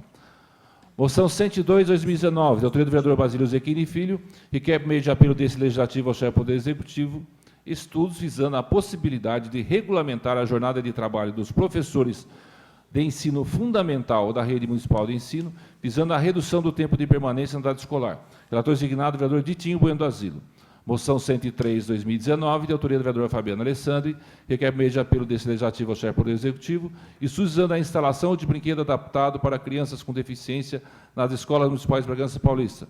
Moção 102, 2019, de autoria do vereador Basílio Zequini Filho, requer, por meio de apelo desse legislativo ao chefe do Poder Executivo, estudos visando a possibilidade de regulamentar a jornada de trabalho dos professores de ensino fundamental da rede municipal de ensino, visando a redução do tempo de permanência na unidade escolar. Relator designado, vereador Ditinho Bueno do Asilo. Moção 103, 2019, de autoria da vereadora Fabiana Alessandri, requer por meio de apelo desse legislativo ao chefe do Poder Executivo, estudos visando a instalação de brinquedo adaptado para crianças com deficiência nas escolas municipais de Bragança Paulista.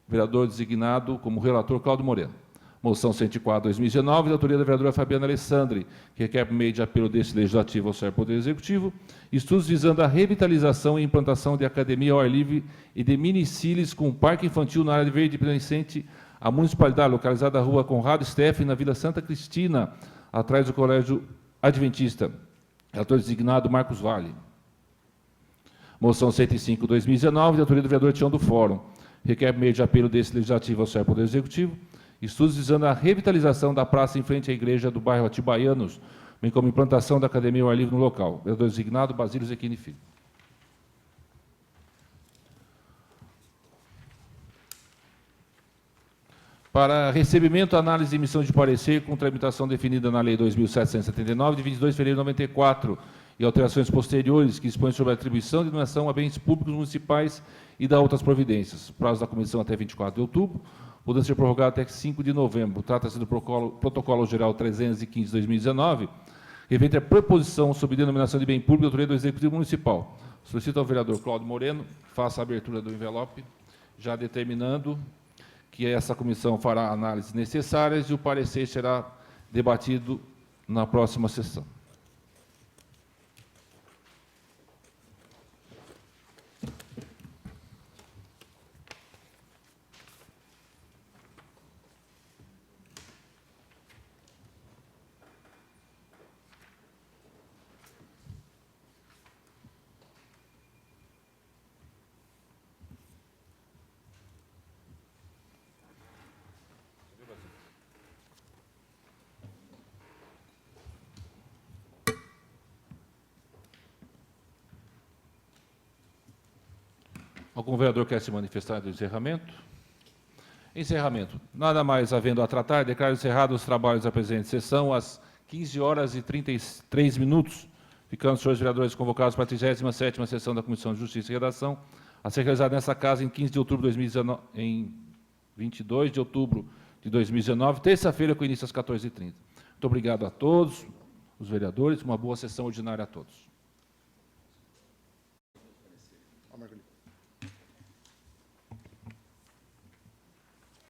Vereador designado como relator Cláudio Moreno. Moção 104, 2019, de autoria da vereadora Fabiana Alessandri, que requer por meio de apelo desse legislativo ao chefe do Poder Executivo, estudos visando a revitalização e implantação de academia ao ar livre e de minicílios com parque infantil na área de verde pertencente à municipalidade, localizada na rua Conrado Steffen, na Vila Santa Cristina, atrás do Colégio Adventista. Relator designado Marcos Vale. Moção 105, 2019, de autoria do vereador Tião do Fórum, requer por meio de apelo desse legislativo ao chefe do Poder Executivo, estudos visando a revitalização da praça em frente à igreja do bairro Atibaianos, bem como implantação da academia ao ar livre no local. Vereador designado Basílio Zequini Filho. Para recebimento, análise e emissão de parecer com tramitação definida na Lei 2.779, de 22 de fevereiro de 94, e alterações posteriores que dispõem sobre a atribuição de doação a bens públicos municipais e da outras providências. Prazo da comissão até 24 de outubro, podendo ser prorrogado até 5 de novembro. Trata-se do Protocolo Geral 315 de 2019, referente à proposição sobre denominação de bem público da autoria do Executivo Municipal. Solicito ao vereador Cláudio Moreno que faça a abertura do envelope, já determinando que essa comissão fará análises necessárias e o parecer será debatido na próxima sessão. Algum vereador quer se manifestar do encerramento? Encerramento. Nada mais havendo a tratar, declaro encerrados os trabalhos da presente sessão às 15 horas e 33 minutos, ficando os senhores vereadores convocados para a 37ª sessão da Comissão de Justiça e Redação, a ser realizada nessa casa em 15 de outubro de 2019, em 22 de outubro de 2019, terça-feira, com início às 14h30. Muito obrigado a todos os vereadores, uma boa sessão ordinária a todos. Ó, Marcolino.